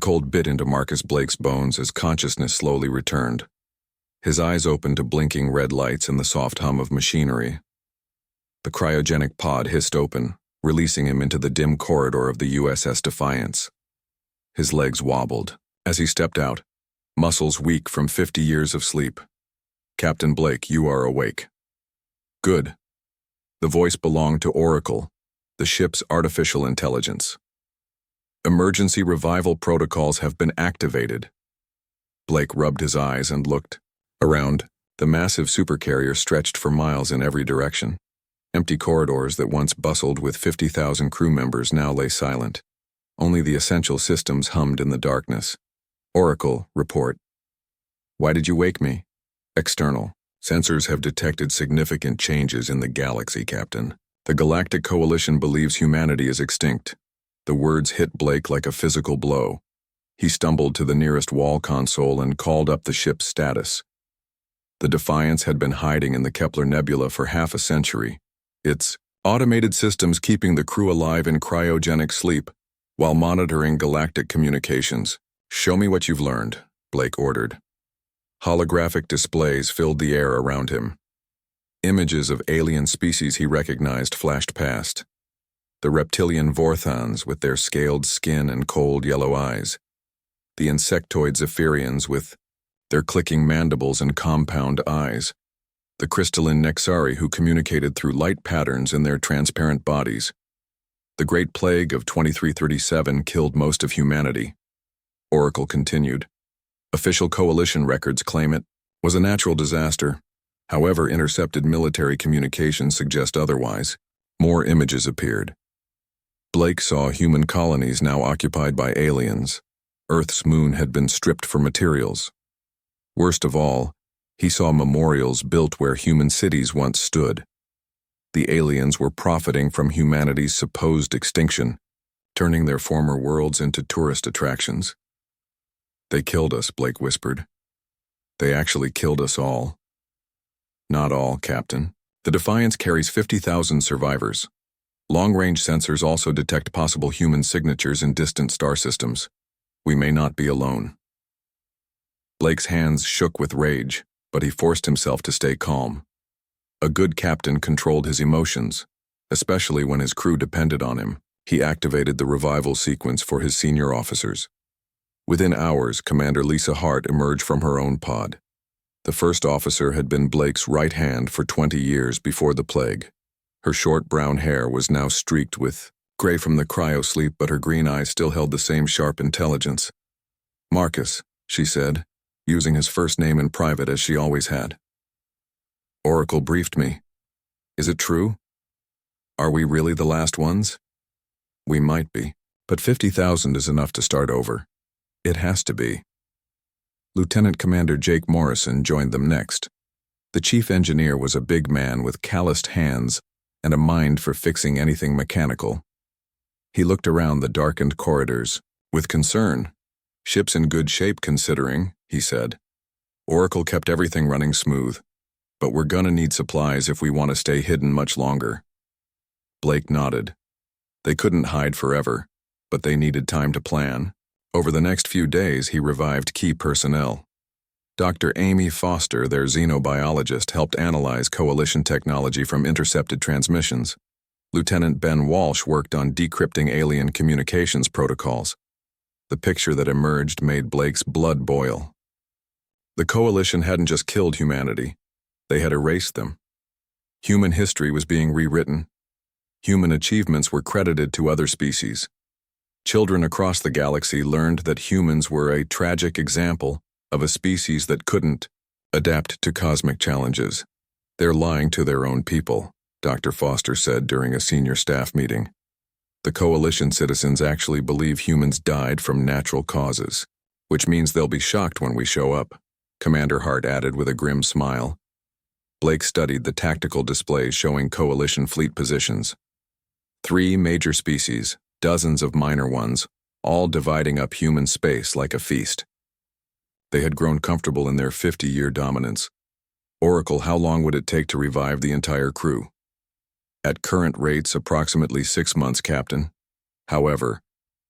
cold bit into Marcus Blake's bones as consciousness slowly returned. His eyes opened to blinking red lights and the soft hum of machinery. The cryogenic pod hissed open, releasing him into the dim corridor of the USS Defiance. His legs wobbled as he stepped out, muscles weak from 50 years of sleep. "Captain Blake, you are awake." "Good." The voice belonged to Oracle, the ship's artificial intelligence. "Emergency revival protocols have been activated." Blake rubbed his eyes and looked around. The massive supercarrier stretched for miles in every direction. Empty corridors that once bustled with 50,000 crew members now lay silent. Only the essential systems hummed in the darkness. "Oracle, report." "Why did you wake me?" "External. Sensors have detected significant changes in the galaxy, Captain. The Galactic Coalition believes humanity is extinct." The words hit Blake like a physical blow. He stumbled to the nearest wall console and called up the ship's status. The Defiance had been hiding in the Kepler Nebula for half a century. Its automated systems keeping the crew alive in cryogenic sleep while monitoring galactic communications. "Show me what you've learned," Blake ordered. Holographic displays filled the air around him. Images of alien species he recognized flashed past. The reptilian Vorthons with their scaled skin and cold yellow eyes. The insectoid Zephyrians with their clicking mandibles and compound eyes. The crystalline Nexari who communicated through light patterns in their transparent bodies. The Great Plague of 2337 killed most of humanity. Oracle continued. Official coalition records claim it was a natural disaster. However, intercepted military communications suggest otherwise. More images appeared. Blake saw human colonies now occupied by aliens. Earth's moon had been stripped for materials. Worst of all, he saw memorials built where human cities once stood. The aliens were profiting from humanity's supposed extinction, turning their former worlds into tourist attractions. "They killed us," Blake whispered. "They actually killed us all." "Not all, Captain. The Defiance carries 50,000 survivors. Long-range sensors also detect possible human signatures in distant star systems. We may not be alone." Blake's hands shook with rage, but he forced himself to stay calm. A good captain controlled his emotions, especially when his crew depended on him. He activated the revival sequence for his senior officers. Within hours, Commander Lisa Hart emerged from her own pod. The first officer had been Blake's right hand for 20 years before the plague. Her short brown hair was now streaked with gray from the cryo-sleep, but her green eyes still held the same sharp intelligence. "Marcus," she said, using his first name in private as she always had. "Oracle briefed me. Is it true? Are we really the last ones?" "We might be, but 50,000 is enough to start over. It has to be." Lieutenant Commander Jake Morrison joined them next. The chief engineer was a big man with calloused hands and a mind for fixing anything mechanical. He looked around the darkened corridors with concern. "Ship's in good shape considering," he said. "Oracle kept everything running smooth, but we're gonna need supplies if we want to stay hidden much longer." Blake nodded. They couldn't hide forever, but they needed time to plan. Over the next few days, he revived key personnel. Dr. Amy Foster, their xenobiologist, helped analyze coalition technology from intercepted transmissions. Lieutenant Ben Walsh worked on decrypting alien communications protocols. The picture that emerged made Blake's blood boil. The coalition hadn't just killed humanity. They had erased them. Human history was being rewritten. Human achievements were credited to other species. Children across the galaxy learned that humans were a tragic example of a species that couldn't adapt to cosmic challenges. "They're lying to their own people," Dr. Foster said during a senior staff meeting. "The coalition citizens actually believe humans died from natural causes, which means they'll be shocked when we show up," Commander Hart added with a grim smile. Blake studied the tactical displays showing coalition fleet positions. 3 major species, dozens of minor ones, all dividing up human space like a feast. They had grown comfortable in their 50-year dominance. "Oracle, how long would it take to revive the entire crew?" "At current rates, approximately 6 months, Captain. However,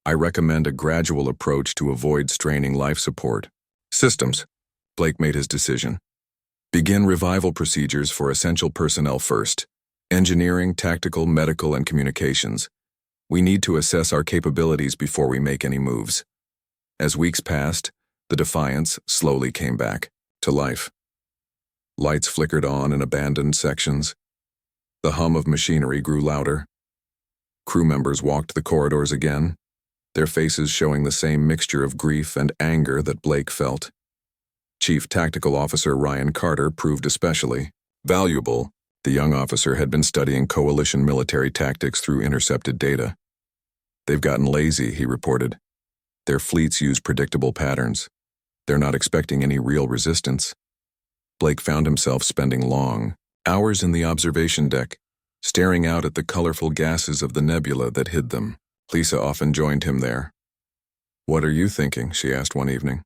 I recommend a gradual approach to avoid straining life support. Systems. Blake made his decision. Begin revival procedures for essential personnel first. Engineering, tactical, medical, and communications. We need to assess our capabilities before we make any moves. As weeks passed, the Defiance slowly came back to life. Lights flickered on in abandoned sections. The hum of machinery grew louder. Crew members walked the corridors again, their faces showing the same mixture of grief and anger that Blake felt. Chief Tactical Officer Ryan Carter proved especially valuable. The young officer had been studying coalition military tactics through intercepted data. They've gotten lazy, he reported. Their fleets use predictable patterns. They're not expecting any real resistance. Blake found himself spending long hours in the observation deck, staring out at the colorful gases of the nebula that hid them. Lisa often joined him there. "What are you thinking?" she asked one evening.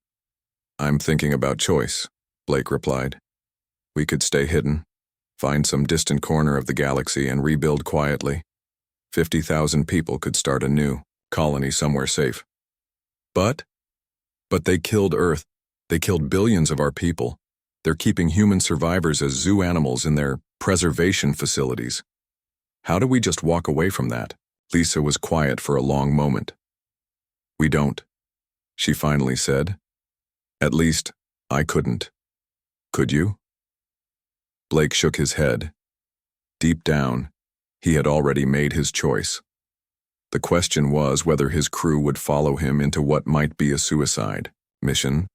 "I'm thinking about choice," Blake replied. "We could stay hidden, find some distant corner of the galaxy and rebuild quietly. 50,000 people could start a new colony somewhere safe. But they killed Earth. They killed billions of our people. They're keeping human survivors as zoo animals in their preservation facilities. How do we just walk away from that?" Lisa was quiet for a long moment. "We don't," she finally said. "At least, I couldn't. Could you?" Blake shook his head. Deep down, he had already made his choice. The question was whether his crew would follow him into what might be a suicide mission.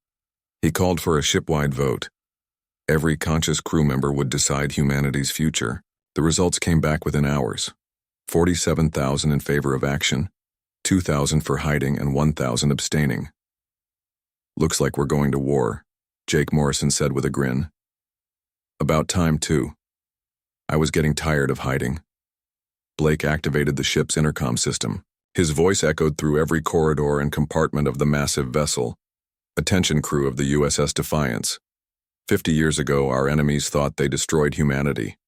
He called for a shipwide vote. Every conscious crew member would decide humanity's future. The results came back within hours. 47,000 in favor of action, 2,000 for hiding, and 1,000 abstaining. "Looks like we're going to war," Jake Morrison said with a grin. "About time, too. I was getting tired of hiding." Blake activated the ship's intercom system. His voice echoed through every corridor and compartment of the massive vessel. "Attention, crew of the USS Defiance. 50 years ago, our enemies thought they destroyed humanity.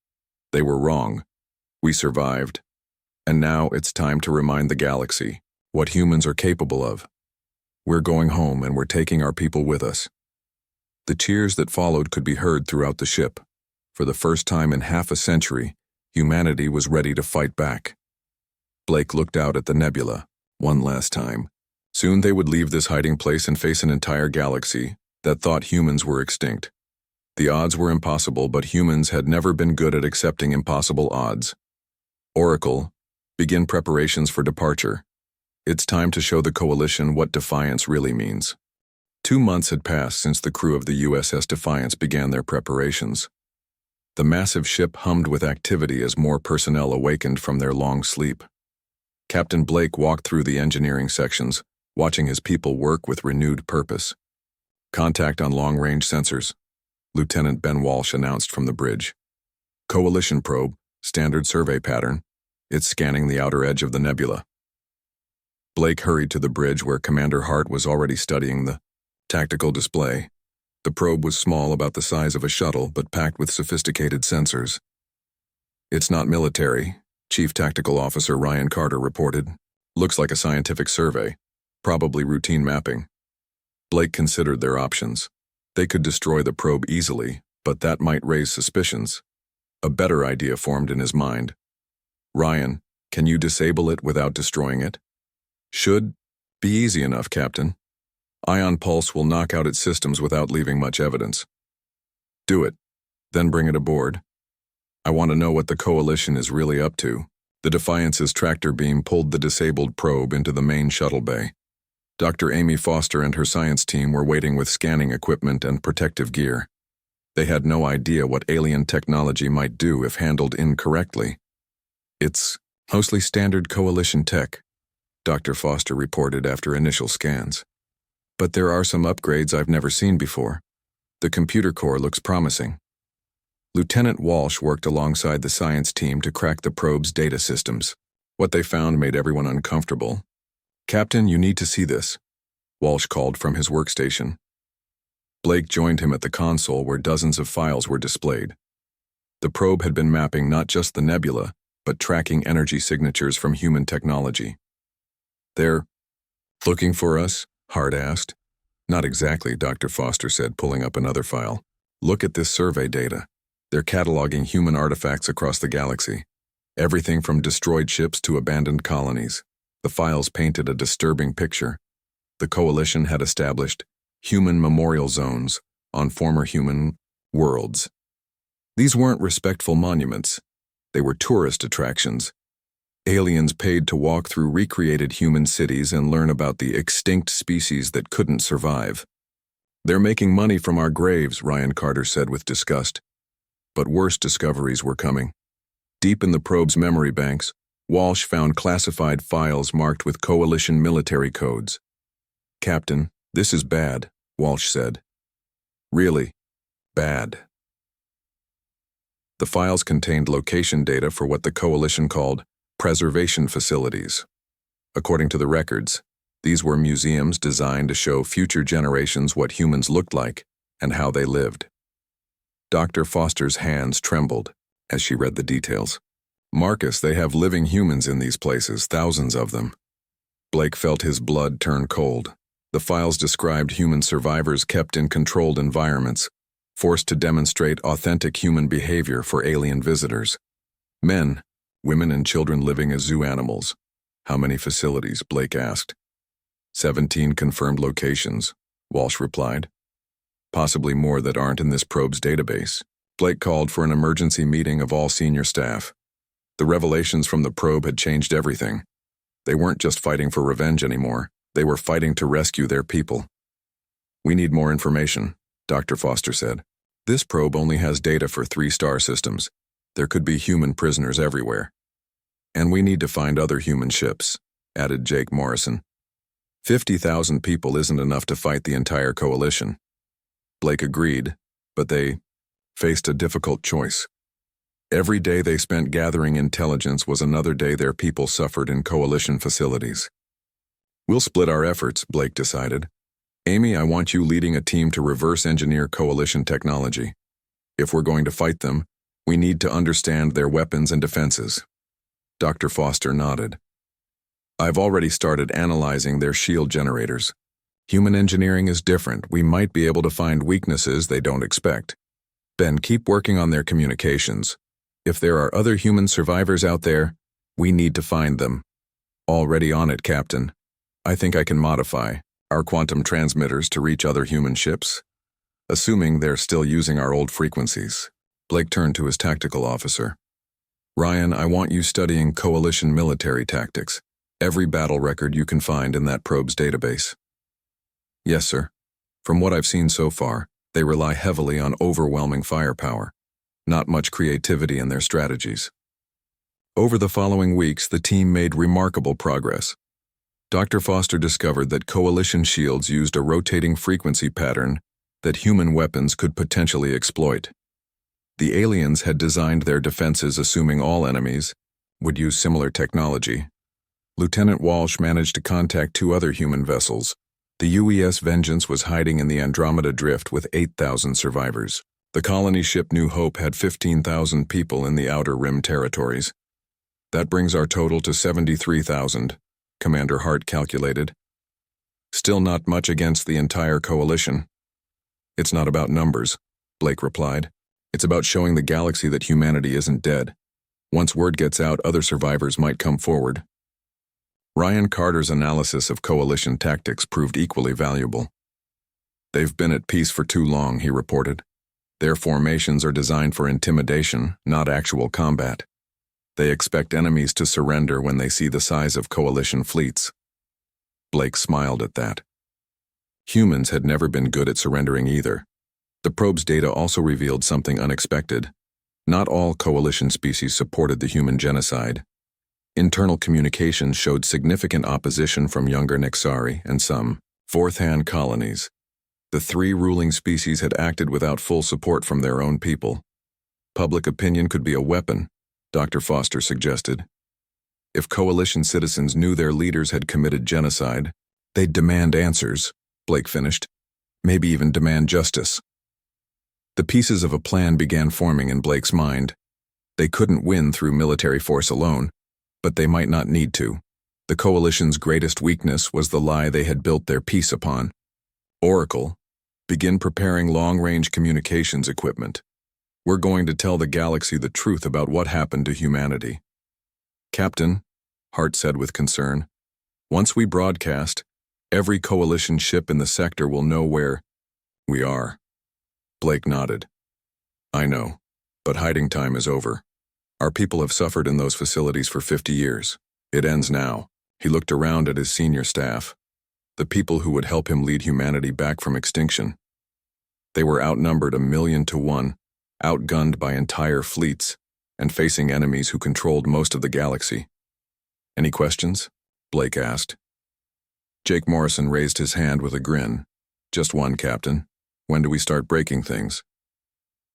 They were wrong. We survived. And now it's time to remind the galaxy what humans are capable of. We're going home and we're taking our people with us." The cheers that followed could be heard throughout the ship. For the first time in half a century, humanity was ready to fight back. Blake looked out at the nebula one last time. Soon they would leave this hiding place and face an entire galaxy that thought humans were extinct. The odds were impossible, but humans had never been good at accepting impossible odds. "Oracle, begin preparations for departure. It's time to show the coalition what defiance really means." 2 months had passed since the crew of the USS Defiance began their preparations. The massive ship hummed with activity as more personnel awakened from their long sleep. Captain Blake walked through the engineering sections, watching his people work with renewed purpose. "Contact on long-range sensors," Lieutenant Ben Walsh announced from the bridge. "Coalition probe, standard survey pattern. It's scanning the outer edge of the nebula." Blake hurried to the bridge where Commander Hart was already studying the tactical display. The probe was small, about the size of a shuttle, but packed with sophisticated sensors. "It's not military," Chief Tactical Officer Ryan Carter reported. "Looks like a scientific survey, probably routine mapping." Blake considered their options. They could destroy the probe easily, but that might raise suspicions. A better idea formed in his mind. "Ryan, can you disable it without destroying it?" "Should be easy enough, Captain. Ion Pulse will knock out its systems without leaving much evidence." "Do it, then bring it aboard. I want to know what the coalition is really up to." The Defiance's tractor beam pulled the disabled probe into the main shuttle bay. Dr. Amy Foster and her science team were waiting with scanning equipment and protective gear. They had no idea what alien technology might do if handled incorrectly. "It's mostly standard coalition tech," Dr. Foster reported after initial scans. "But there are some upgrades I've never seen before. The computer core looks promising." Lieutenant Walsh worked alongside the science team to crack the probe's data systems. What they found made everyone uncomfortable. "Captain, you need to see this," Walsh called from his workstation. Blake joined him at the console where dozens of files were displayed. The probe had been mapping not just the nebula, but tracking energy signatures from human technology. They're Looking for us? Hart asked. Not exactly, Dr. Foster said, pulling up another file. Look at this survey data. They're cataloging human artifacts across the galaxy. Everything from destroyed ships to abandoned colonies. The files painted a disturbing picture. The Coalition had established human memorial zones on former human worlds. These weren't respectful monuments. They were tourist attractions. Aliens paid to walk through recreated human cities and learn about the extinct species that couldn't survive. They're making money from our graves, Ryan Carter said with disgust. But worse discoveries were coming. Deep in the probe's memory banks, Walsh found classified files marked with Coalition military codes. Captain, this is bad, Walsh said. Really bad. The files contained location data for what the Coalition called preservation facilities. According to the records, these were museums designed to show future generations what humans looked like and how they lived. Dr. Foster's hands trembled as she read the details. Marcus, they have living humans in these places, thousands of them. Blake felt his blood turn cold. The files described human survivors kept in controlled environments, forced to demonstrate authentic human behavior for alien visitors. Men, women and children living as zoo animals. How many facilities? Blake asked. 17 confirmed locations, Walsh replied. Possibly more that aren't in this probe's database. Blake called for an emergency meeting of all senior staff. The revelations from the probe had changed everything. They weren't just fighting for revenge anymore. They were fighting to rescue their people. We need more information, Dr. Foster said. This probe only has data for 3 star systems. There could be human prisoners everywhere. And we need to find other human ships, added Jake Morrison. 50,000 people isn't enough to fight the entire coalition. Blake agreed, but they faced a difficult choice. Every day they spent gathering intelligence was another day their people suffered in coalition facilities. We'll split our efforts, Blake decided. Amy, I want you leading a team to reverse engineer coalition technology. If we're going to fight them, we need to understand their weapons and defenses. Dr. Foster nodded. I've already started analyzing their shield generators. Human engineering is different. We might be able to find weaknesses they don't expect. Ben, keep working on their communications. If there are other human survivors out there, we need to find them. Already on it, Captain. I think I can modify our quantum transmitters to reach other human ships, assuming they're still using our old frequencies. Blake turned to his tactical officer. Ryan, I want you studying coalition military tactics. Every battle record you can find in that probe's database. Yes, sir. From what I've seen so far, they rely heavily on overwhelming firepower. Not much creativity in their strategies. Over the following weeks, the team made remarkable progress. Dr. Foster discovered that coalition shields used a rotating frequency pattern that human weapons could potentially exploit. The aliens had designed their defenses assuming all enemies would use similar technology. Lieutenant Walsh managed to contact 2 other human vessels. The UES Vengeance was hiding in the Andromeda Drift with 8,000 survivors. The colony ship New Hope had 15,000 people in the Outer Rim territories. That brings our total to 73,000, Commander Hart calculated. Still not much against the entire coalition. It's not about numbers, Blake replied. It's about showing the galaxy that humanity isn't dead. Once word gets out, other survivors might come forward. Ryan Carter's analysis of coalition tactics proved equally valuable. They've been at peace for too long, he reported. Their formations are designed for intimidation, not actual combat. They expect enemies to surrender when they see the size of coalition fleets. Blake smiled at that. Humans had never been good at surrendering either. The probe's data also revealed something unexpected. Not all coalition species supported the human genocide. Internal communications showed significant opposition from younger Nexari and some fourth-hand colonies. The 3 ruling species had acted without full support from their own people. Public opinion could be a weapon, Dr. Foster suggested. If coalition citizens knew their leaders had committed genocide, they'd demand answers, Blake finished. Maybe even demand justice. The pieces of a plan began forming in Blake's mind. They couldn't win through military force alone, but they might not need to. The Coalition's greatest weakness was the lie they had built their peace upon. Oracle, begin preparing long-range communications equipment. We're going to tell the galaxy the truth about what happened to humanity. Captain, Hart said with concern, once we broadcast, every Coalition ship in the sector will know where we are. Blake nodded. I know, but hiding time is over. Our people have suffered in those facilities for 50 years. It ends now. He looked around at his senior staff, the people who would help him lead humanity back from extinction. They were outnumbered 1,000,000 to 1, outgunned by entire fleets, and facing enemies who controlled most of the galaxy. Any questions? Blake asked. Jake Morrison raised his hand with a grin. Just one, Captain. When do we start breaking things?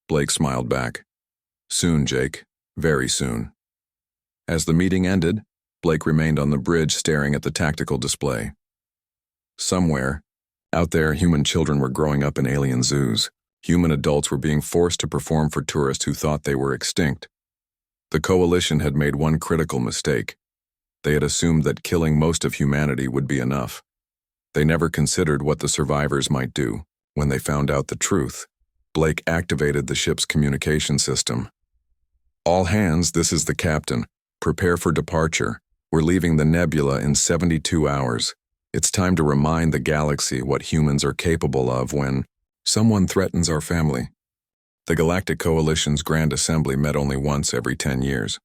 Blake smiled back. Soon, Jake. Very soon. As the meeting ended, Blake remained on the bridge staring at the tactical display. Somewhere, out there, human children were growing up in alien zoos. Human adults were being forced to perform for tourists who thought they were extinct. The Coalition had made one critical mistake. They had assumed that killing most of humanity would be enough. They never considered what the survivors might do. When they found out the truth, Blake activated the ship's communication system. All hands, this is the captain. Prepare for departure. We're leaving the nebula in 72 hours. It's time to remind the galaxy what humans are capable of when someone threatens our family. The Galactic Coalition's Grand Assembly met only once every 10 years.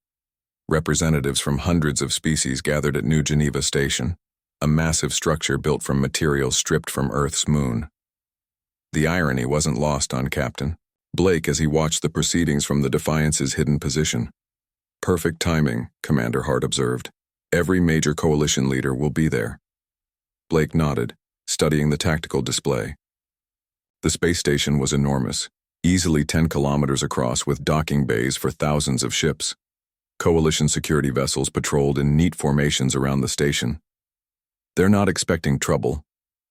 Representatives from hundreds of species gathered at New Geneva Station, a massive structure built from materials stripped from Earth's moon. The irony wasn't lost on Captain Blake as he watched the proceedings from the Defiance's hidden position. Perfect timing, Commander Hart observed. Every major Coalition leader will be there. Blake nodded, studying the tactical display. The space station was enormous, easily 10 kilometers across with docking bays for thousands of ships. Coalition security vessels patrolled in neat formations around the station. They're not expecting trouble,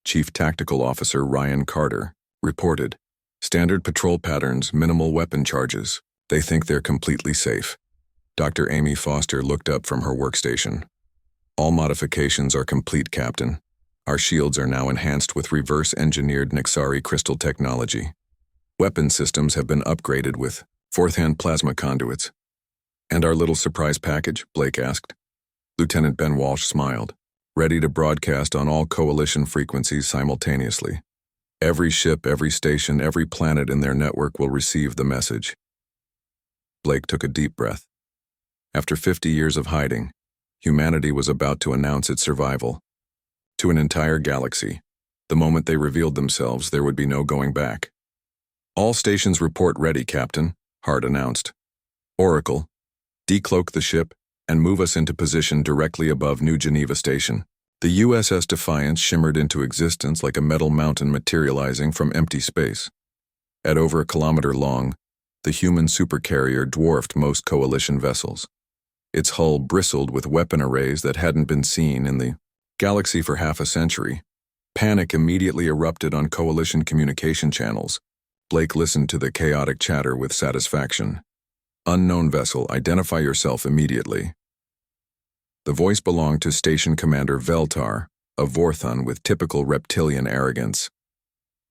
Chief Tactical Officer Ryan Carter reported. Standard patrol patterns, minimal weapon charges. They think they're completely safe. Dr. Amy Foster looked up from her workstation. All modifications are complete, Captain. Our shields are now enhanced with reverse-engineered Nexari crystal technology. Weapon systems have been upgraded with fourth-hand plasma conduits. And our little surprise package? Blake asked. Lieutenant Ben Walsh smiled, ready to broadcast on all Coalition frequencies simultaneously. Every ship, every station, every planet in their network will receive the message. Blake took a deep breath. After 50 years of hiding, humanity was about to announce its survival. To an entire galaxy. The moment they revealed themselves, there would be no going back. All stations report ready, Captain, Hart announced. Oracle, decloak the ship and move us into position directly above New Geneva Station. The USS Defiance shimmered into existence like a metal mountain materializing from empty space. At over a kilometer long, the human supercarrier dwarfed most Coalition vessels. Its hull bristled with weapon arrays that hadn't been seen in the galaxy for half a century. Panic immediately erupted on Coalition communication channels. Blake listened to the chaotic chatter with satisfaction. Unknown vessel, identify yourself immediately. The voice belonged to Station Commander Veltar, a Vorthon with typical reptilian arrogance.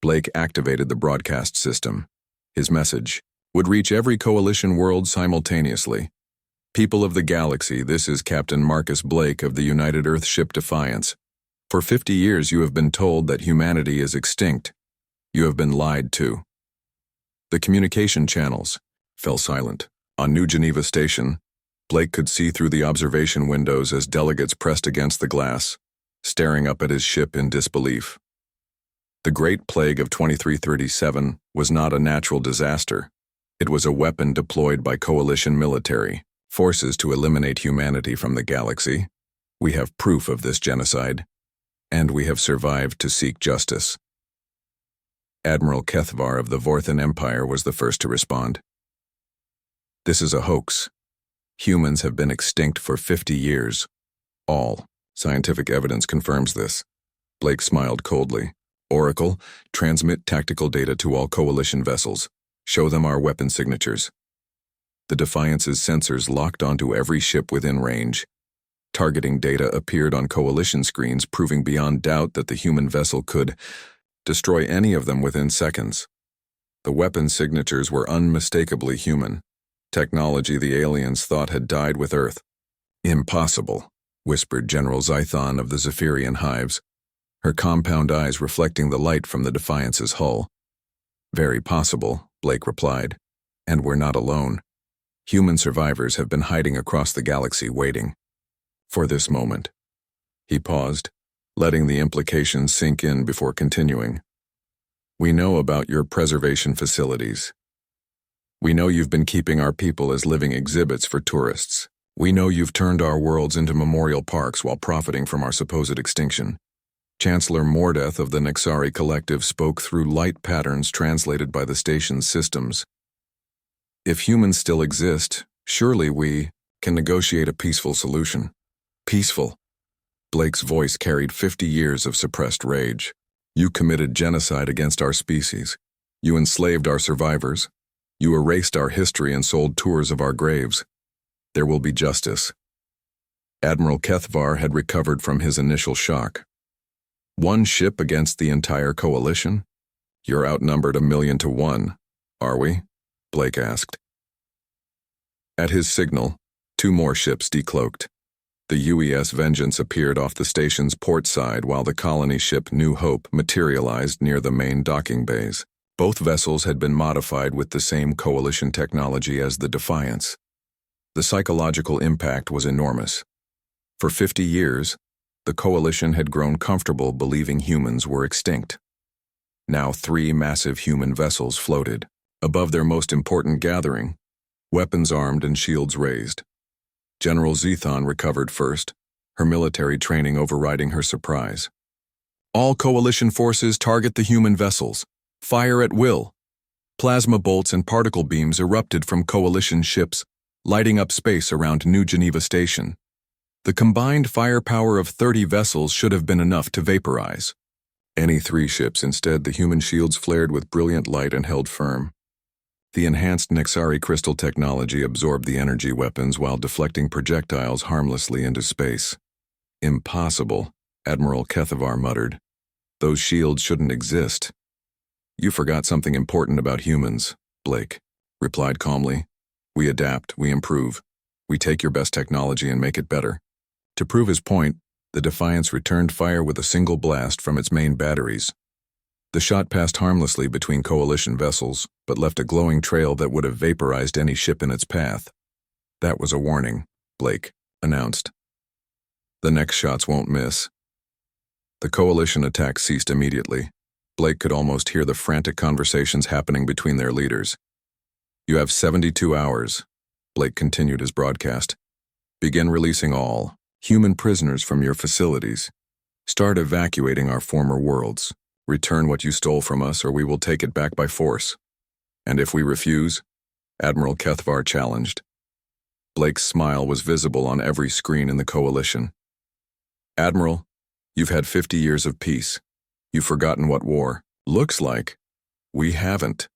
Blake activated the broadcast system. His message would reach every Coalition world simultaneously. People of the galaxy, this is Captain Marcus Blake of the United Earth ship Defiance. For 50 years you have been told that humanity is extinct. You have been lied to. The communication channels fell silent. On New Geneva Station, Blake could see through the observation windows as delegates pressed against the glass, staring up at his ship in disbelief. The Great Plague of 2337 was not a natural disaster. It was a weapon deployed by Coalition military forces to eliminate humanity from the galaxy. We have proof of this genocide, and we have survived to seek justice. Admiral Kethvar of the Vorthan Empire was the first to respond. This is a hoax. Humans have been extinct for 50 years. All scientific evidence confirms this. Blake smiled coldly. Oracle, transmit tactical data to all Coalition vessels. Show them our weapon signatures. The Defiance's sensors locked onto every ship within range. Targeting data appeared on coalition screens, proving beyond doubt that the human vessel could destroy any of them within seconds. The weapon signatures were unmistakably human, technology the aliens thought had died with Earth. "Impossible," whispered General Zython of the Zephyrian hives, her compound eyes reflecting the light from the Defiance's hull. "Very possible," Blake replied. "And we're not alone. Human survivors have been hiding across the galaxy waiting for this moment." He paused, letting the implications sink in before continuing. "We know about your preservation facilities. We know you've been keeping our people as living exhibits for tourists. We know you've turned our worlds into memorial parks while profiting from our supposed extinction." Chancellor Mordeth of the Nexari Collective spoke through light patterns translated by the station's systems. "If humans still exist, surely we can negotiate a peaceful solution." "Peaceful?" Blake's voice carried 50 years of suppressed rage. "You committed genocide against our species. You enslaved our survivors. You erased our history and sold tours of our graves. There will be justice." Admiral Kethvar had recovered from his initial shock. "One ship against the entire coalition? You're outnumbered 1,000,000 to 1, are we?" Blake asked. At his signal, 2 more ships decloaked. The UES Vengeance appeared off the station's port side while the colony ship New Hope materialized near the main docking bays. Both vessels had been modified with the same coalition technology as the Defiance. The psychological impact was enormous. For 50 years, the coalition had grown comfortable believing humans were extinct. Now 3 massive human vessels floated above their most important gathering, weapons armed and shields raised. General Zython recovered first, her military training overriding her surprise. "All coalition forces target the human vessels. Fire at will." Plasma bolts and particle beams erupted from coalition ships, lighting up space around New Geneva Station. The combined firepower of 30 vessels should have been enough to vaporize any 3 ships. Instead, the human shields flared with brilliant light and held firm. The enhanced Nexari crystal technology absorbed the energy weapons while deflecting projectiles harmlessly into space. "Impossible," Admiral Kethvar muttered. "Those shields shouldn't exist." "You forgot something important about humans," Blake replied calmly. "We adapt, we improve. We take your best technology and make it better." To prove his point, the Defiance returned fire with a single blast from its main batteries. The shot passed harmlessly between coalition vessels, but left a glowing trail that would have vaporized any ship in its path. "That was a warning," Blake announced. "The next shots won't miss." The coalition attack ceased immediately. Blake could almost hear the frantic conversations happening between their leaders. "You have 72 hours," Blake continued his broadcast. "Begin releasing all human prisoners from your facilities. Start evacuating our former worlds. Return what you stole from us, or we will take it back by force." "And if we refuse?" Admiral Kethvar challenged. Blake's smile was visible on every screen in the coalition. "Admiral, you've had 50 years of peace. You've forgotten what war looks like. We haven't."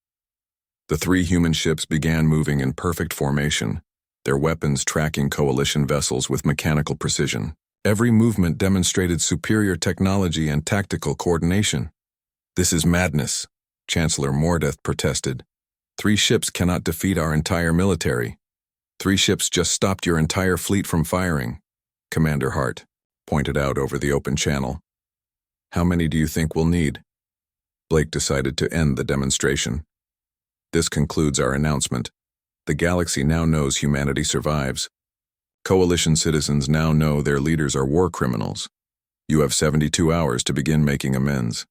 The 3 human ships began moving in perfect formation, their weapons tracking coalition vessels with mechanical precision. Every movement demonstrated superior technology and tactical coordination. "This is madness," Chancellor Mordeth protested. 3 ships cannot defeat our entire military. 3 ships just stopped your entire fleet from firing," Commander Hart pointed out over the open channel. "How many do you think we'll need?" Blake decided to end the demonstration. "This concludes our announcement. The galaxy now knows humanity survives. Coalition citizens now know their leaders are war criminals. You have 72 hours to begin making amends."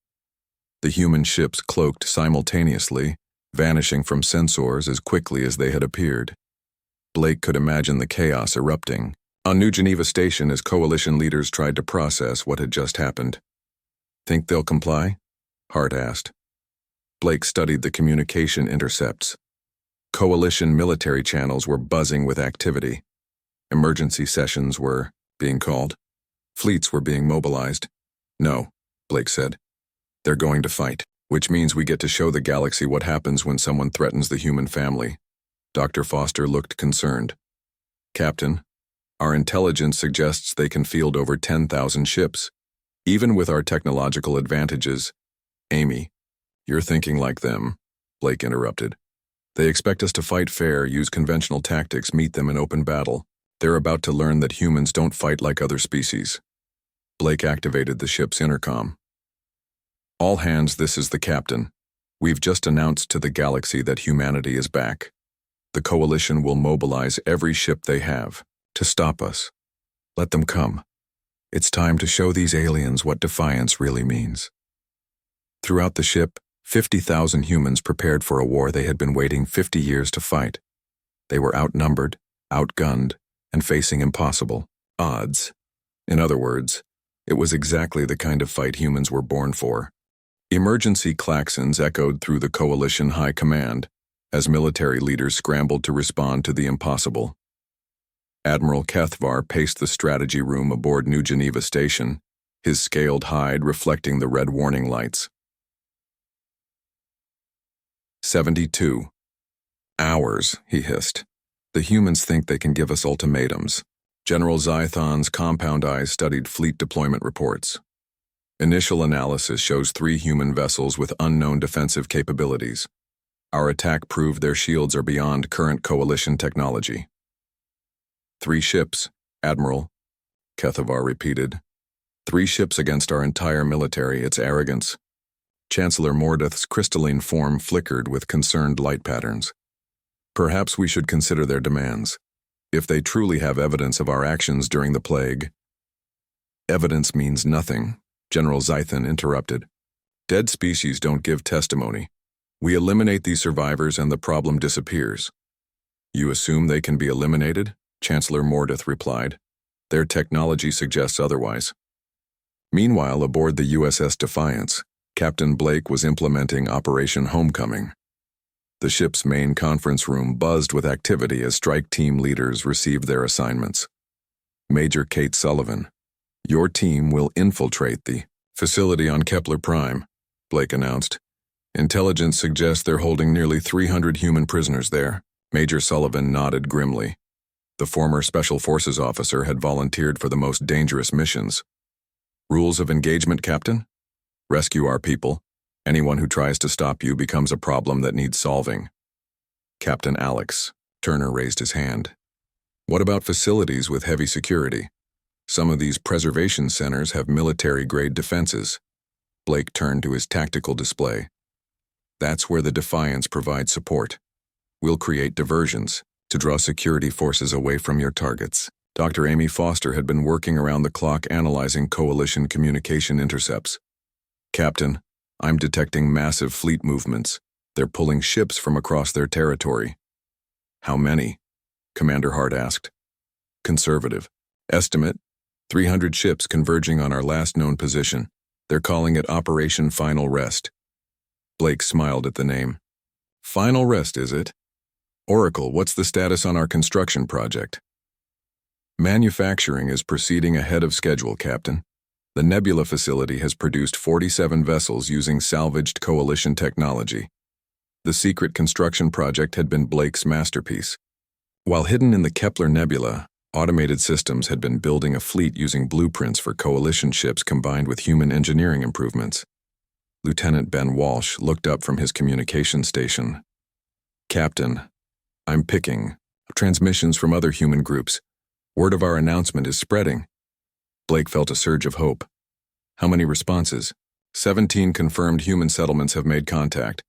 The human ships cloaked simultaneously, vanishing from sensors as quickly as they had appeared. Blake could imagine the chaos erupting on New Geneva Station as coalition leaders tried to process what had just happened. "Think they'll comply?" Hart asked. Blake studied the communication intercepts. Coalition military channels were buzzing with activity. Emergency sessions were being called. Fleets were being mobilized. "No," Blake said. "They're going to fight, which means we get to show the galaxy what happens when someone threatens the human family." Dr. Foster looked concerned. "Captain, Our intelligence suggests they can field over 10,000 ships. Even with our technological advantages, Amy, you're thinking like them, Blake interrupted. They expect us to fight fair, use conventional tactics, meet them in open battle. They're about to learn that humans don't fight like other species. Blake activated the ship's intercom. All hands, this is the captain. We've just announced to the galaxy that humanity is back. The Coalition will mobilize every ship they have to stop us. Let them come. It's time to show these aliens what defiance really means. Throughout the ship, 50,000 humans prepared for a war they had been waiting 50 years to fight. They were outnumbered, outgunned, and facing impossible odds. In other words, it was exactly the kind of fight humans were born for. Emergency klaxons echoed through the Coalition High Command as military leaders scrambled to respond to the impossible. Admiral Kethvar paced the strategy room aboard New Geneva Station, his scaled hide reflecting the red warning lights. 72 hours, he hissed. The humans think they can give us ultimatums. General Zython's compound eyes studied fleet deployment reports. Initial analysis shows 3 human vessels with unknown defensive capabilities. Our attack proved their shields are beyond current Coalition technology. 3 ships, Admiral, Kethvar repeated. 3 ships against our entire military, it's arrogance. Chancellor Mordeth's crystalline form flickered with concerned light patterns. Perhaps we should consider their demands. If they truly have evidence of our actions during the plague. Evidence means nothing, General Zython interrupted. Dead species don't give testimony. We eliminate these survivors and the problem disappears. You assume they can be eliminated? Chancellor Mordeth replied. Their technology suggests otherwise. Meanwhile, aboard the USS Defiance, Captain Blake was implementing Operation Homecoming. The ship's main conference room buzzed with activity as strike team leaders received their assignments. Major Kate Sullivan, your team will infiltrate the facility on Kepler Prime, Blake announced. Intelligence suggests they're holding nearly 300 human prisoners there. Major Sullivan nodded grimly. The former Special Forces officer had volunteered for the most dangerous missions. Rules of engagement, Captain? Rescue our people. Anyone who tries to stop you becomes a problem that needs solving. Captain Alex, Turner raised his hand. What about facilities with heavy security? Some of these preservation centers have military-grade defenses. Blake turned to his tactical display. That's where the Defiance provides support. We'll create diversions to draw security forces away from your targets. Dr. Amy Foster had been working around the clock analyzing Coalition communication intercepts. Captain, I'm detecting massive fleet movements. They're pulling ships from across their territory. How many? Commander Hart asked. Conservative. Estimate, 300 ships converging on our last known position. They're calling it Operation Final Rest. Blake smiled at the name. Final Rest, is it? Oracle, what's the status on our construction project? Manufacturing is proceeding ahead of schedule, Captain. The Nebula facility has produced 47 vessels using salvaged Coalition technology. The secret construction project had been Blake's masterpiece. While hidden in the Kepler Nebula, automated systems had been building a fleet using blueprints for Coalition ships combined with human engineering improvements. Lieutenant Ben Walsh looked up from his communication station. Captain, I'm picking transmissions from other human groups. Word of our announcement is spreading. Blake felt a surge of hope. How many responses? 17 confirmed human settlements have made contact.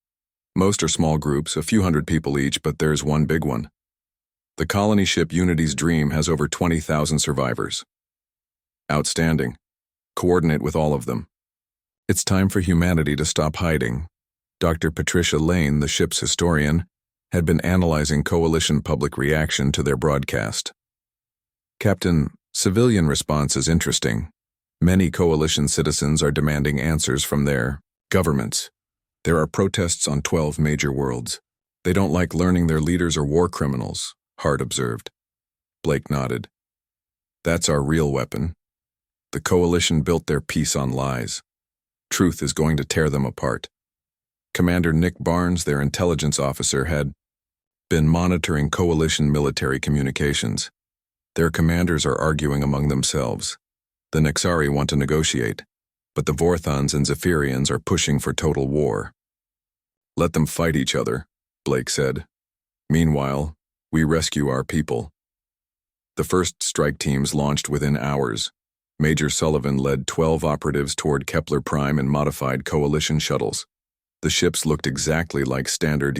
Most are small groups, a few hundred people each, but there's one big one. The colony ship Unity's Dream has over 20,000 survivors. Outstanding. Coordinate with all of them. It's time for humanity to stop hiding. Dr. Patricia Lane, the ship's historian, had been analyzing Coalition public reaction to their broadcast. Captain, civilian response is interesting. Many Coalition citizens are demanding answers from their governments. There are protests on 12 major worlds. They don't like learning their leaders are war criminals, Hart observed. Blake nodded. That's our real weapon. The Coalition built their peace on lies. Truth is going to tear them apart. Commander Nick Barnes, their intelligence officer, had been monitoring Coalition military communications. Their commanders are arguing among themselves. The Nexari want to negotiate, but the Vorthons and Zephyrians are pushing for total war. Let them fight each other, Blake said. Meanwhile, we rescue our people. The first strike teams launched within hours. Major Sullivan led 12 operatives toward Kepler Prime in modified coalition shuttles. The ships looked exactly like standard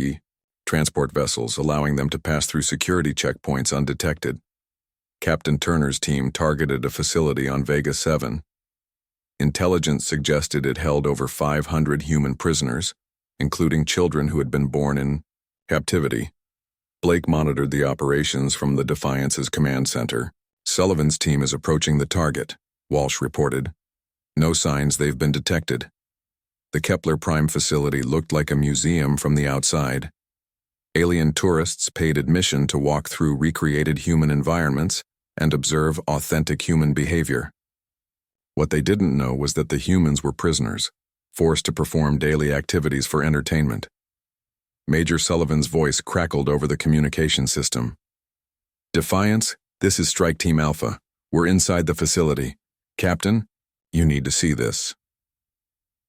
transport vessels, allowing them to pass through security checkpoints undetected. Captain Turner's team targeted a facility on Vega 7. Intelligence suggested it held over 500 human prisoners, including children who had been born in captivity. Blake monitored the operations from the Defiance's command center. Sullivan's team is approaching the target, Walsh reported. No signs they've been detected. The Kepler Prime facility looked like a museum from the outside. Alien tourists paid admission to walk through recreated human environments and observe authentic human behavior. What they didn't know was that the humans were prisoners, forced to perform daily activities for entertainment. Major Sullivan's voice crackled over the communication system. Defiance, this is Strike Team Alpha. We're inside the facility. Captain, you need to see this.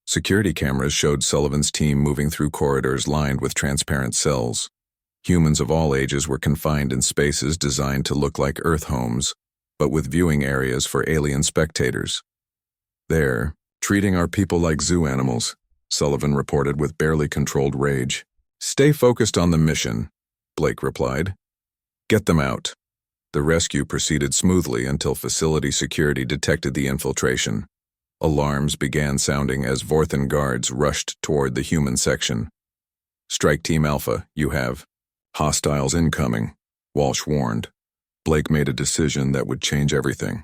Security cameras showed Sullivan's team moving through corridors lined with transparent cells. Humans of all ages were confined in spaces designed to look like Earth homes, but with viewing areas for alien spectators. They're treating our people like zoo animals, Sullivan reported with barely controlled rage. Stay focused on the mission, Blake replied. Get them out. The rescue proceeded smoothly until facility security detected the infiltration. Alarms began sounding as Vorthan guards rushed toward the human section. Strike Team Alpha, you have hostiles incoming, Walsh warned. Blake made a decision that would change everything.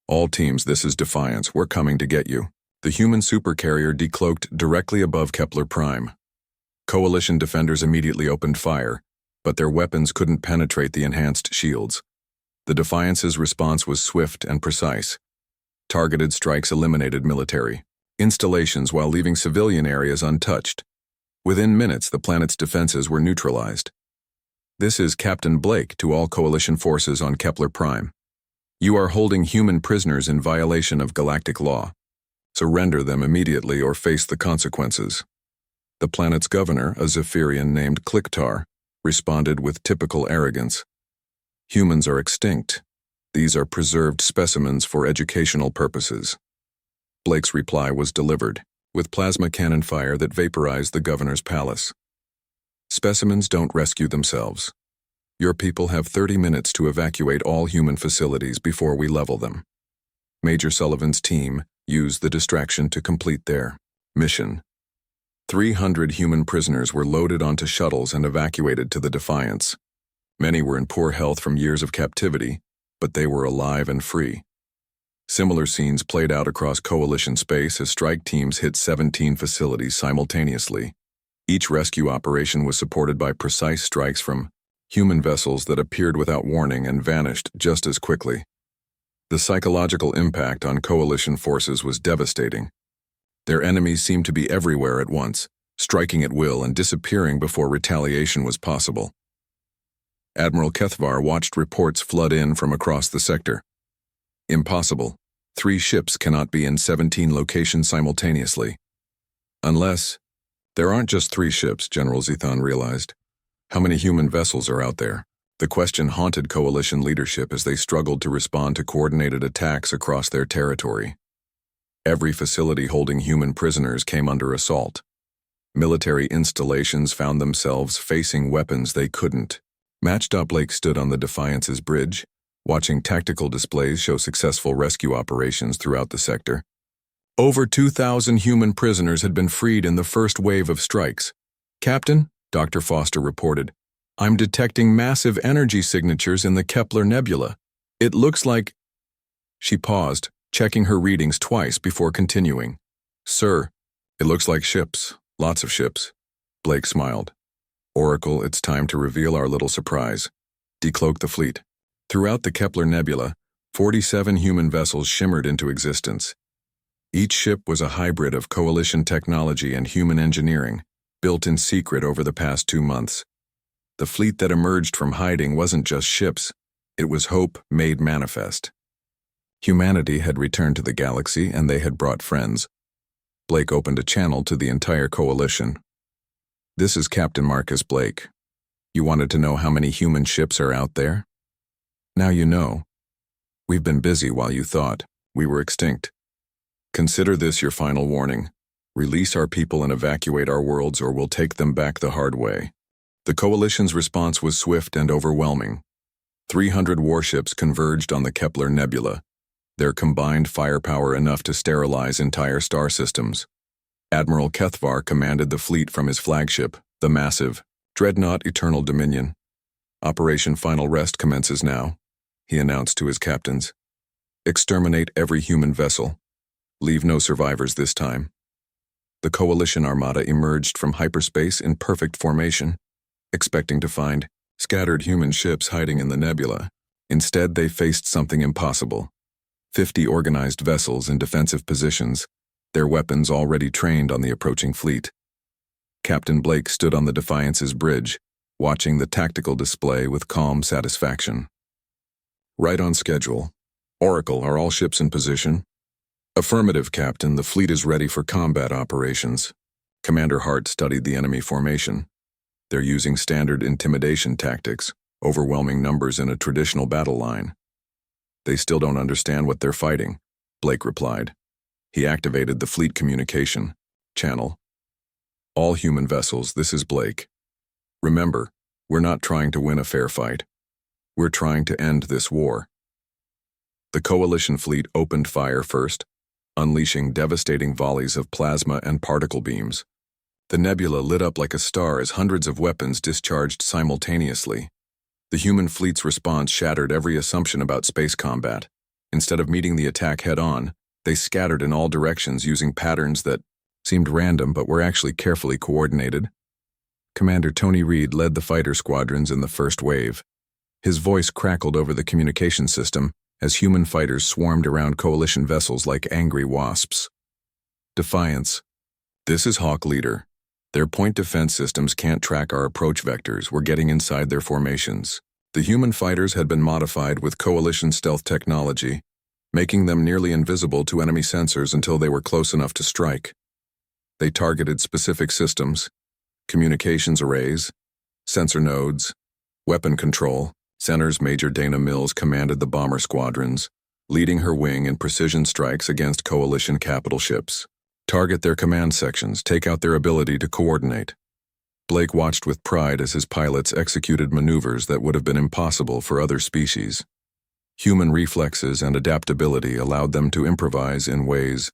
All teams, this is Defiance. We're coming to get you. The human supercarrier decloaked directly above Kepler Prime. Coalition defenders immediately opened fire, but their weapons couldn't penetrate the enhanced shields. The Defiance's response was swift and precise. Targeted strikes eliminated military installations while leaving civilian areas untouched. Within minutes, the planet's defenses were neutralized. This is Captain Blake to all Coalition forces on Kepler Prime. You are holding human prisoners in violation of galactic law. Surrender them immediately or face the consequences. The planet's governor, a Zephyrian named Clicktar, responded with typical arrogance. Humans are extinct. These are preserved specimens for educational purposes. Blake's reply was delivered, with plasma cannon fire that vaporized the governor's palace. Specimens don't rescue themselves. Your people have 30 minutes to evacuate all human facilities before we level them. Major Sullivan's team used the distraction to complete their mission. 300 human prisoners were loaded onto shuttles and evacuated to the Defiance. Many were in poor health from years of captivity, but they were alive and free. Similar scenes played out across Coalition space as strike teams hit 17 facilities simultaneously. Each rescue operation was supported by precise strikes from human vessels that appeared without warning and vanished just as quickly. The psychological impact on Coalition forces was devastating. Their enemies seemed to be everywhere at once, striking at will and disappearing before retaliation was possible. Admiral Kethvar watched reports flood in from across the sector. Impossible. 3 ships cannot be in 17 locations simultaneously. Unless, there aren't just 3 ships, General Zethon realized. How many human vessels are out there? The question haunted Coalition leadership as they struggled to respond to coordinated attacks across their territory. Every facility holding human prisoners came under assault. Military installations found themselves facing weapons they couldn't match. Blake stood on the Defiance's bridge, watching tactical displays show successful rescue operations throughout the sector. Over 2,000 human prisoners had been freed in the first wave of strikes. Captain, Dr. Foster reported, I'm detecting massive energy signatures in the Kepler Nebula. It looks like... She paused, checking her readings twice before continuing. Sir, it looks like ships, lots of ships. Blake smiled. Oracle, it's time to reveal our little surprise. Decloak the fleet. Throughout the Kepler Nebula, 47 human vessels shimmered into existence. Each ship was a hybrid of Coalition technology and human engineering, built in secret over the past 2 months. The fleet that emerged from hiding wasn't just ships, It was hope made manifest. Humanity had returned to the galaxy and they had brought friends. Blake opened a channel to the entire coalition. "This is Captain Marcus Blake. You wanted to know how many human ships are out there? Now you know. We've been busy while you thought we were extinct. Consider this your final warning. Release our people and evacuate our worlds or we'll take them back the hard way." The coalition's response was swift and overwhelming. 300 warships converged on the Kepler Nebula, their combined firepower enough to sterilize entire star systems. Admiral Kethvar commanded the fleet from his flagship, the massive Dreadnought Eternal Dominion. "Operation Final Rest commences now," he announced to his captains. "Exterminate every human vessel. Leave no survivors this time." The coalition armada emerged from hyperspace in perfect formation, expecting to find scattered human ships hiding in the nebula. Instead, they faced something impossible. 50 organized vessels in defensive positions, their weapons already trained on the approaching fleet. Captain Blake stood on the Defiance's bridge, watching the tactical display with calm satisfaction. "Right on schedule. Oracle, are all ships in position?" "Affirmative, Captain. The fleet is ready for combat operations." Commander Hart studied the enemy formation. "They're using standard intimidation tactics, overwhelming numbers in a traditional battle line." "They still don't understand what they're fighting," Blake replied. He activated the fleet communication channel. "All human vessels, this is Blake. Remember, we're not trying to win a fair fight. We're trying to end this war." The coalition fleet opened fire first, unleashing devastating volleys of plasma and particle beams. The nebula lit up like a star as hundreds of weapons discharged simultaneously. The human fleet's response shattered every assumption about space combat. Instead of meeting the attack head-on, they scattered in all directions using patterns that seemed random but were actually carefully coordinated. Commander Tony Reed led the fighter squadrons in the first wave. His voice crackled over the communication system as human fighters swarmed around coalition vessels like angry wasps. "Defiance. This is Hawk Leader. Their point defense systems can't track our approach vectors. We're getting inside their formations." The human fighters had been modified with coalition stealth technology, making them nearly invisible to enemy sensors until they were close enough to strike. They targeted specific systems, communications arrays, sensor nodes, weapon control. Center's Major Dana Mills commanded the bomber squadrons, leading her wing in precision strikes against coalition capital ships. Target their command sections, take out their ability to coordinate. Blake watched with pride as his pilots executed maneuvers that would have been impossible for other species. Human reflexes and adaptability allowed them to improvise in ways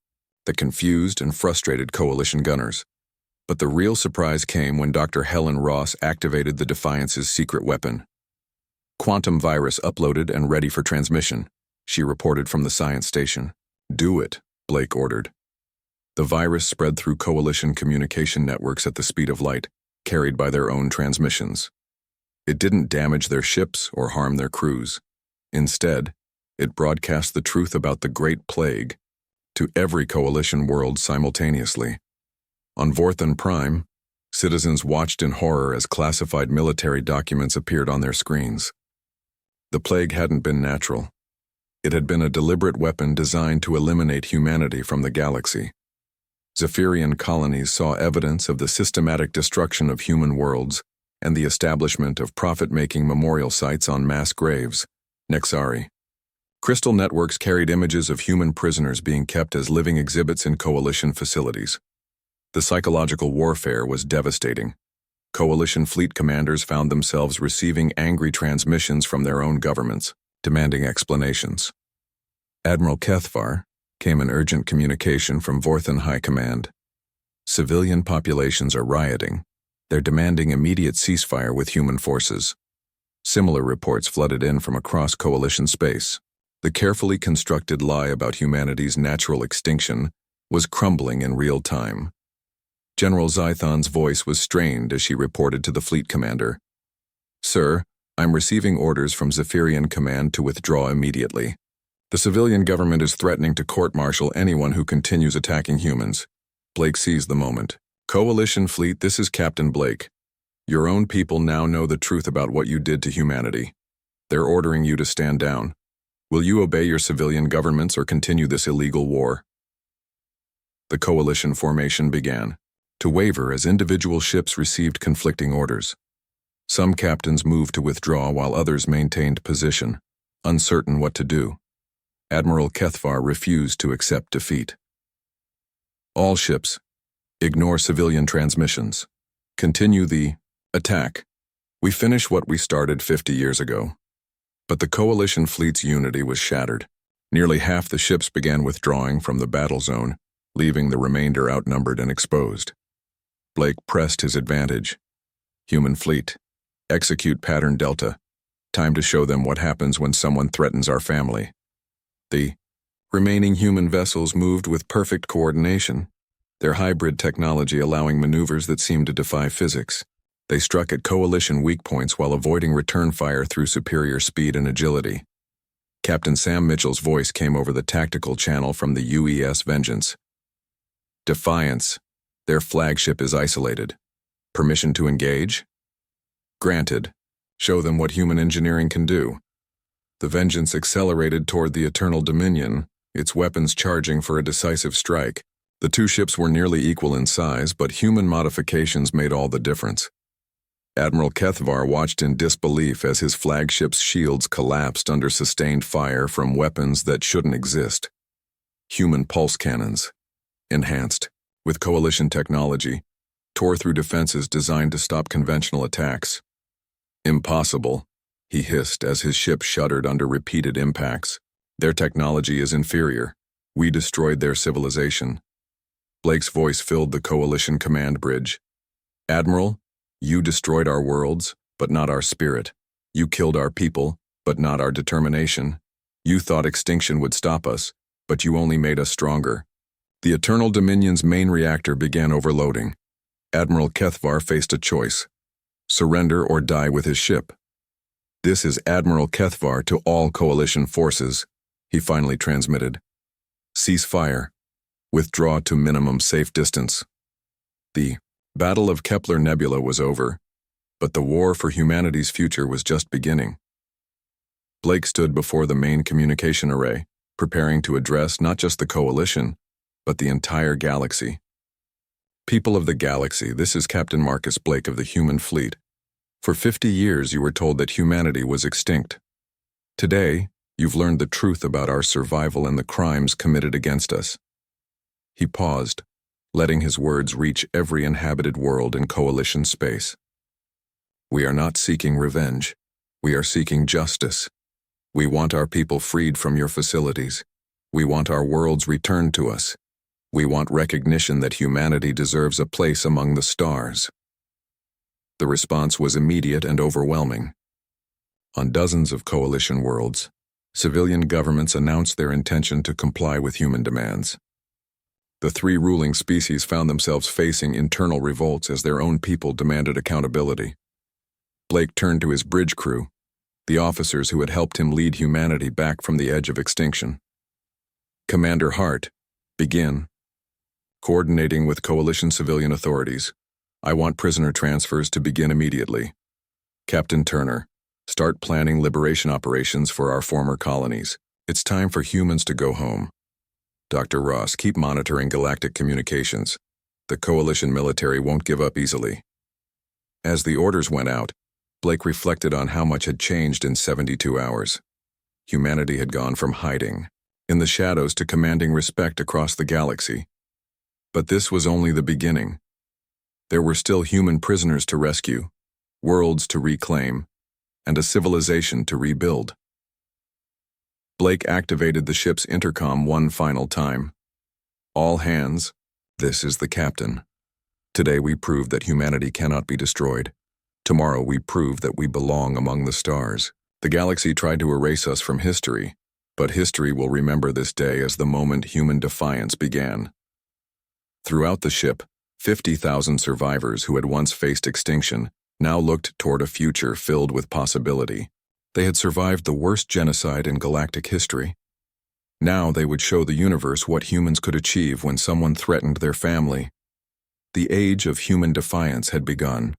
that confused and frustrated coalition gunners. But the real surprise came when Dr. Helen Ross activated the Defiance's secret weapon. "Quantum virus uploaded and ready for transmission," she reported from the science station. "Do it," Blake ordered. The virus spread through coalition communication networks at the speed of light, carried by their own transmissions. It didn't damage their ships or harm their crews. Instead, it broadcast the truth about the Great Plague to every coalition world simultaneously. On Vorthan Prime, citizens watched in horror as classified military documents appeared on their screens. The plague hadn't been natural. It had been a deliberate weapon designed to eliminate humanity from the galaxy. Zephyrian colonies saw evidence of the systematic destruction of human worlds and the establishment of profit-making memorial sites on mass graves. Nexari. Crystal networks carried images of human prisoners being kept as living exhibits in coalition facilities. The psychological warfare was devastating. Coalition fleet commanders found themselves receiving angry transmissions from their own governments, demanding explanations. Admiral Kethvar came an urgent communication from Vorthan High Command. Civilian populations are rioting. They're demanding immediate ceasefire with human forces. Similar reports flooded in from across coalition space. The carefully constructed lie about humanity's natural extinction was crumbling in real time. General Zython's voice was strained as she reported to the fleet commander. "Sir, I'm receiving orders from Zephyrian Command to withdraw immediately. The civilian government is threatening to court-martial anyone who continues attacking humans." Blake seized the moment. "Coalition fleet, this is Captain Blake. Your own people now know the truth about what you did to humanity. They're ordering you to stand down. Will you obey your civilian governments or continue this illegal war? The coalition formation began to waver as individual ships received conflicting orders. Some captains moved to withdraw while others maintained position, uncertain what to do. Admiral Kethvar refused to accept defeat. All ships, ignore civilian transmissions. Continue the attack. We finish what we started 50 years ago. But the coalition fleet's unity was shattered. Nearly half the ships began withdrawing from the battle zone, leaving the remainder outnumbered and exposed. Blake pressed his advantage. Human fleet. Execute pattern Delta. Time to show them what happens when someone threatens our family. The remaining human vessels moved with perfect coordination, their hybrid technology allowing maneuvers that seemed to defy physics. They struck at coalition weak points while avoiding return fire through superior speed and agility. Captain Sam Mitchell's voice came over the tactical channel from the UES Vengeance. Defiance. Their flagship is isolated. Permission to engage? Granted. Show them what human engineering can do. The Vengeance accelerated toward the Eternal Dominion, its weapons charging for a decisive strike. The two ships were nearly equal in size, but human modifications made all the difference. Admiral Kethvar watched in disbelief as his flagship's shields collapsed under sustained fire from weapons that shouldn't exist. Human pulse cannons, enhanced with coalition technology, tore through defenses designed to stop conventional attacks. Impossible, he hissed as his ship shuddered under repeated impacts. Their technology is inferior. We destroyed their civilization. Blake's voice filled the coalition command bridge. Admiral, you destroyed our worlds, but not our spirit. You killed our people, but not our determination. You thought extinction would stop us, but you only made us stronger. The Eternal Dominion's main reactor began overloading. Admiral Kethvar faced a choice: surrender or die with his ship. This is Admiral Kethvar to all coalition forces, he finally transmitted. Cease fire. Withdraw to minimum safe distance. The Battle of Kepler Nebula was over, but the war for humanity's future was just beginning. Blake stood before the main communication array, preparing to address not just the coalition, but the entire galaxy. People of the galaxy, this is Captain Marcus Blake of the human fleet. For 50 years you were told that humanity was extinct. Today, you've learned the truth about our survival and the crimes committed against us. He paused, letting his words reach every inhabited world in coalition space. We are not seeking revenge. We are seeking justice. We want our people freed from your facilities. We want our worlds returned to us. We want recognition that humanity deserves a place among the stars. The response was immediate and overwhelming. On dozens of coalition worlds, civilian governments announced their intention to comply with human demands. The three ruling species found themselves facing internal revolts as their own people demanded accountability. Blake turned to his bridge crew, the officers who had helped him lead humanity back from the edge of extinction. Commander Hart, begin. Coordinating with coalition civilian authorities, I want prisoner transfers to begin immediately. Captain Turner, start planning liberation operations for our former colonies. It's time for humans to go home. Dr. Ross, keep monitoring galactic communications. The coalition military won't give up easily. As the orders went out, Blake reflected on how much had changed in 72 hours. Humanity had gone from hiding in the shadows to commanding respect across the galaxy. But this was only the beginning. There were still human prisoners to rescue, worlds to reclaim, and a civilization to rebuild. Blake activated the ship's intercom one final time. All hands, this is the captain. Today we proved that humanity cannot be destroyed. Tomorrow we prove that we belong among the stars. The galaxy tried to erase us from history, but history will remember this day as the moment human defiance began. Throughout the ship, 50,000 survivors who had once faced extinction now looked toward a future filled with possibility. They had survived the worst genocide in galactic history. Now they would show the universe what humans could achieve when someone threatened their family. The age of human defiance had begun.